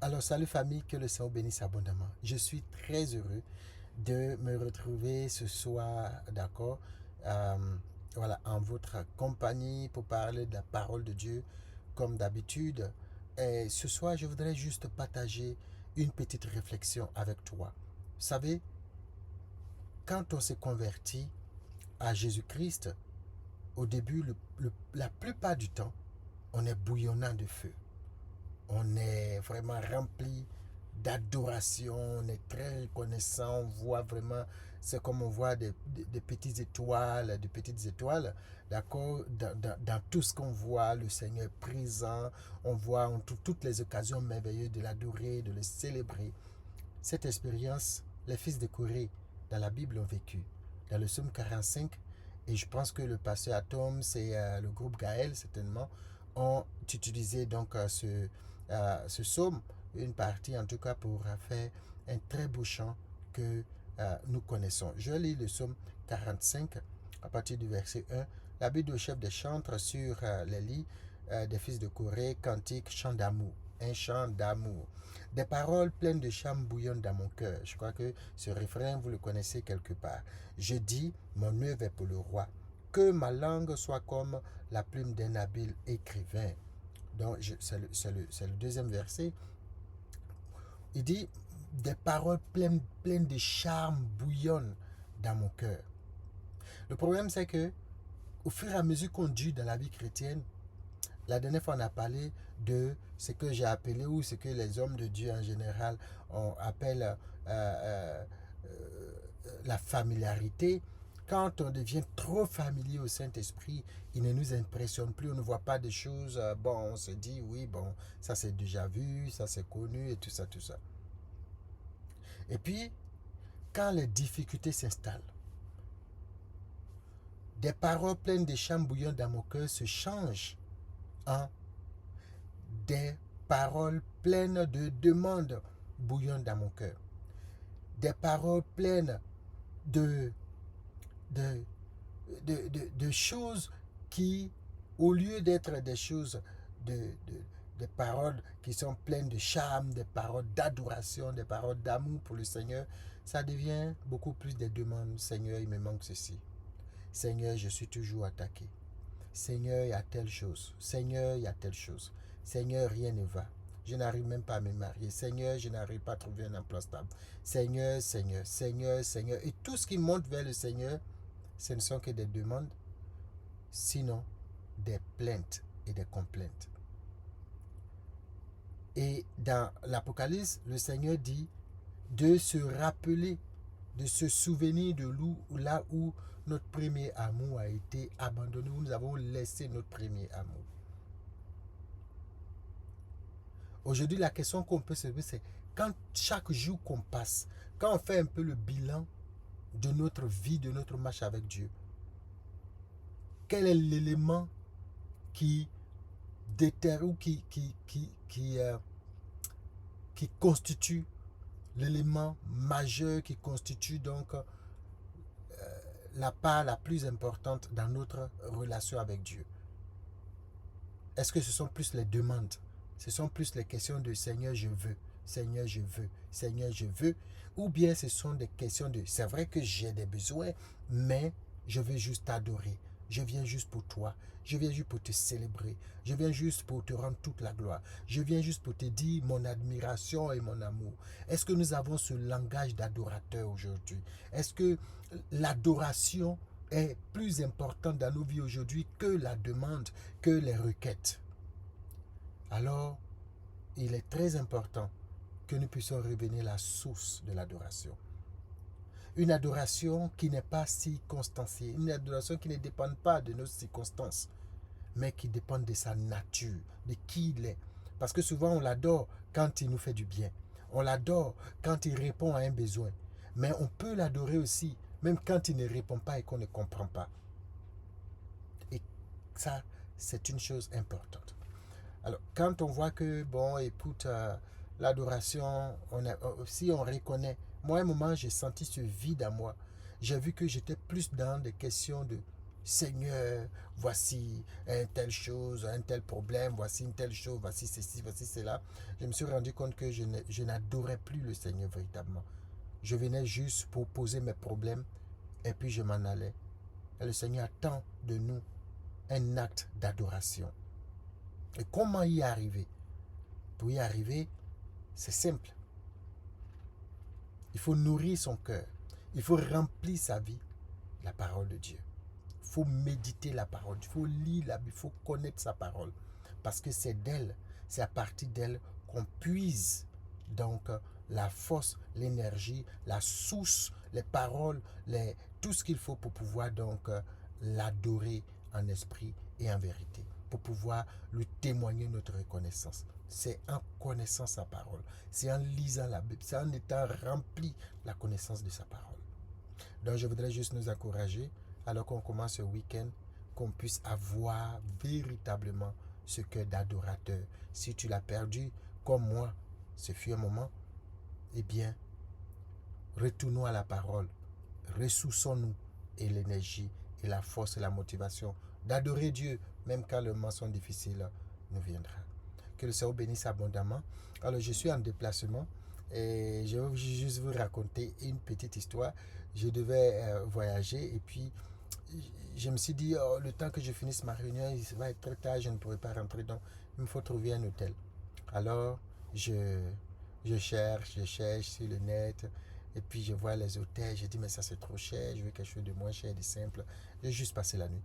Alors, salut famille, que le Seigneur bénisse abondamment. Je suis très heureux de me retrouver ce soir, d'accord, euh, voilà, en votre compagnie pour parler de la parole de Dieu, comme d'habitude. Et ce soir, je voudrais juste partager une petite réflexion avec toi. Vous savez, quand on s'est converti à Jésus-Christ, au début, la plupart du temps, on est bouillonnant de feu. On est vraiment rempli d'adoration, on est très reconnaissant, on voit vraiment, c'est comme on voit des petites étoiles, d'accord, dans tout ce qu'on voit, le Seigneur est présent, on voit, on trouve toutes les occasions merveilleuses de l'adorer, de le célébrer. Cette expérience, les fils de Corée dans la Bible ont vécu. Dans le psaume 45, et je pense que le pasteur Atom, c'est le groupe Gaël certainement, ont utilisé donc ce psaume, une partie en tout cas pour faire un très beau chant que nous connaissons. Je lis le psaume 45 à partir du verset 1. La Bible au chef des chantres sur les lits des fils de Corée, cantique, chant d'amour. Un chant d'amour. Des paroles pleines de charme bouillonnent dans mon cœur. Je crois que ce refrain, vous le connaissez quelque part. Je dis, mon œuvre est pour le roi. Que ma langue soit comme la plume d'un habile écrivain. Donc, c'est le deuxième verset. Il dit, des paroles pleines de charme bouillonnent dans mon cœur. Le problème, c'est que au fur et à mesure qu'on dit dans la vie chrétienne, la dernière fois, on a parlé de ce que j'ai appelé ou ce que les hommes de Dieu en général appellent la familiarité. Quand on devient trop familier au Saint-Esprit, il ne nous impressionne plus, on ne voit pas des choses, bon, on se dit, oui, bon, ça c'est déjà vu, ça c'est connu et tout ça, tout ça. Et puis, quand les difficultés s'installent, des paroles pleines de charme bouillants dans mon cœur se changent en des paroles pleines de demandes bouillonnent dans mon cœur. Des paroles pleines de, de, de choses qui, au lieu d'être des choses, des paroles qui sont pleines de charme, des paroles d'adoration, des paroles d'amour pour le Seigneur, ça devient beaucoup plus des demandes. Seigneur, il me manque ceci. Seigneur, je suis toujours attaqué. Seigneur, il y a telle chose. Seigneur, il y a telle chose. Seigneur, rien ne va. Je n'arrive même pas à me marier. Seigneur, je n'arrive pas à trouver un emploi stable. Seigneur, Seigneur, Seigneur, Seigneur. Et tout ce qui monte vers le Seigneur, ce ne sont que des demandes, sinon des plaintes et des complaintes. Et dans l'Apocalypse, le Seigneur dit de se rappeler, de se souvenir de là où notre premier amour a été abandonné, où nous avons laissé notre premier amour. Aujourd'hui, la question qu'on peut se poser, c'est quand chaque jour qu'on passe, quand on fait un peu le bilan de notre vie, de notre marche avec Dieu, quel est l'élément qui détermine ou qui constitue l'élément majeur qui constitue donc la part la plus importante dans notre relation avec Dieu? Est-ce que ce sont plus les demandes? Ce sont plus les questions de Seigneur, je veux, Seigneur, je veux, Seigneur, je veux, ou bien ce sont des questions de c'est vrai que j'ai des besoins, mais je veux juste t'adorer. Je viens juste pour toi. Je viens juste pour te célébrer. Je viens juste pour te rendre toute la gloire. Je viens juste pour te dire mon admiration et mon amour. Est-ce que nous avons ce langage d'adorateur aujourd'hui? Est-ce que l'adoration est plus importante dans nos vies aujourd'hui que la demande, que les requêtes? Alors, il est très important que nous puissions revenir à la source de l'adoration. Une adoration qui n'est pas circonstanciée, une adoration qui ne dépend pas de nos circonstances, mais qui dépend de sa nature, de qui il est. Parce que souvent on l'adore quand il nous fait du bien. On l'adore quand il répond à un besoin. Mais on peut l'adorer aussi, même quand il ne répond pas et qu'on ne comprend pas. Et ça, c'est une chose importante. Alors, quand on voit que, bon, écoute, l'adoration, si on reconnaît, moi, à un moment, j'ai senti ce vide à moi. J'ai vu que j'étais plus dans des questions de Seigneur, voici une telle chose, un tel problème, voici une telle chose, voici ceci, voici cela. Je me suis rendu compte que je n'adorais plus le Seigneur véritablement. Je venais juste pour poser mes problèmes et puis je m'en allais. Et le Seigneur attend de nous un acte d'adoration. Et comment y arriver? Pour y arriver, c'est simple. Il faut nourrir son cœur. Il faut remplir sa vie de la parole de Dieu. Il faut méditer la parole. Il faut lire la Bible. Il faut connaître sa parole. Parce que c'est d'elle, c'est à partir d'elle qu'on puise donc la force, l'énergie, la source, les paroles, tout ce qu'il faut pour pouvoir donc l'adorer en esprit et en vérité. Pour pouvoir lui témoigner notre reconnaissance. C'est en connaissant sa parole. C'est en lisant la Bible. C'est en étant rempli de la connaissance de sa parole. Donc je voudrais juste nous encourager, alors qu'on commence ce week-end, qu'on puisse avoir véritablement ce cœur d'adorateur. Si tu l'as perdu, comme moi, ce fut un moment, eh bien, retournons à la parole, ressourçons-nous et l'énergie et la force et la motivation d'adorer Dieu, même quand le moment sont difficiles nous viendra. Que le Seigneur bénisse abondamment. Alors, je suis en déplacement et je vais juste vous raconter une petite histoire. Je devais voyager et puis je me suis dit, oh, le temps que je finisse ma réunion, il va être très tard, je ne pourrai pas rentrer, donc il me faut trouver un hôtel. Alors, je cherche sur le net, et puis je vois les hôtels, je dis, mais ça c'est trop cher, je veux quelque chose de moins cher, de simple. J'ai juste passé la nuit.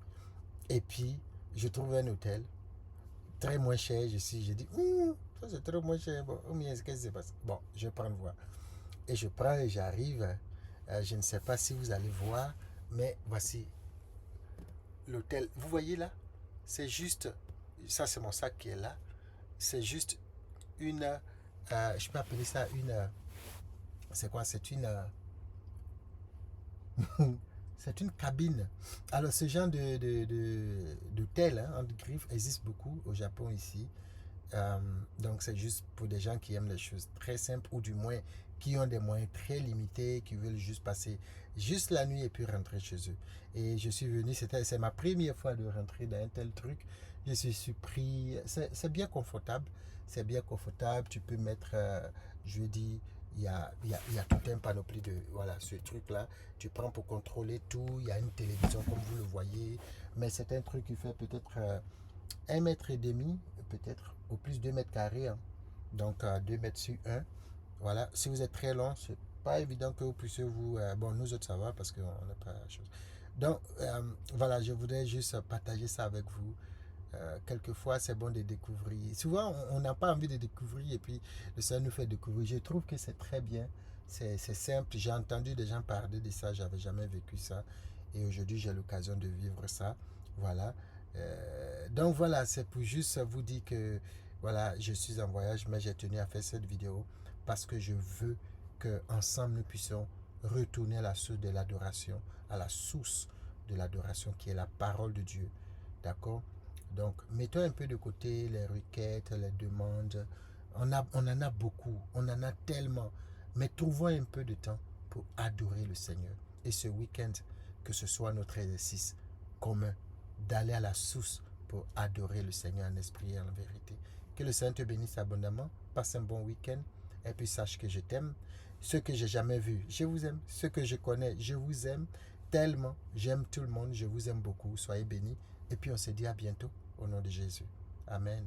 Et puis, je trouve un hôtel, très moins cher, je dis, ça c'est trop moins cher, bon, qu'est-ce qui se passe? Bon, je prends le voir. Et je prends et j'arrive, je ne sais pas si vous allez voir, mais voici l'hôtel. Vous voyez là, c'est juste, ça c'est mon sac qui est là, c'est juste une, je peux appeler ça une, c'est quoi, c'est une, c'est une cabine. Alors ce genre d'hôtel, hein, en griffe, existe beaucoup au Japon ici. Donc c'est juste pour des gens qui aiment les choses très simples ou du moins qui ont des moyens très limités, qui veulent juste passer juste la nuit et puis rentrer chez eux. Et je suis venu, c'est ma première fois de rentrer dans un tel truc. Je suis surpris, c'est bien confortable, c'est bien confortable. Tu peux mettre, je dis, il y a tout un panoplie de, voilà, ce truc-là. Tu prends pour contrôler tout, il y a une télévision comme vous le voyez, mais c'est un truc qui fait peut-être 1,5 m, peut-être au plus 2 mètres carrés, hein. Donc 2 mètres sur 1. Voilà, si vous êtes très long, c'est pas évident que vous puissiez vous. Bon, nous autres, ça va parce qu'on n'a pas la chose. Donc voilà, je voudrais juste partager ça avec vous. Quelquefois, c'est bon de découvrir. Souvent, on n'a pas envie de découvrir et puis le Seigneur nous fait découvrir. Je trouve que c'est très bien. C'est simple. J'ai entendu des gens parler de ça. J'avais jamais vécu ça. Et aujourd'hui, j'ai l'occasion de vivre ça. Voilà. Donc voilà, c'est pour juste vous dire que voilà, je suis en voyage, mais j'ai tenu à faire cette vidéo parce que je veux que ensemble nous puissions retourner à la source de l'adoration, à la source de l'adoration qui est la parole de Dieu. D'accord? Donc, mettons un peu de côté les requêtes, les demandes. On en a beaucoup, on en a tellement. Mais trouvons un peu de temps pour adorer le Seigneur. Et ce week-end, que ce soit notre exercice commun d'aller à la source pour adorer le Seigneur en esprit et en vérité. Que le Seigneur te bénisse abondamment. Passe un bon week-end. Et puis sache que je t'aime. Ceux que j'ai jamais vus, je vous aime. Ceux que je connais, je vous aime tellement. J'aime tout le monde. Je vous aime beaucoup. Soyez bénis. Et puis on se dit à bientôt au nom de Jésus. Amen.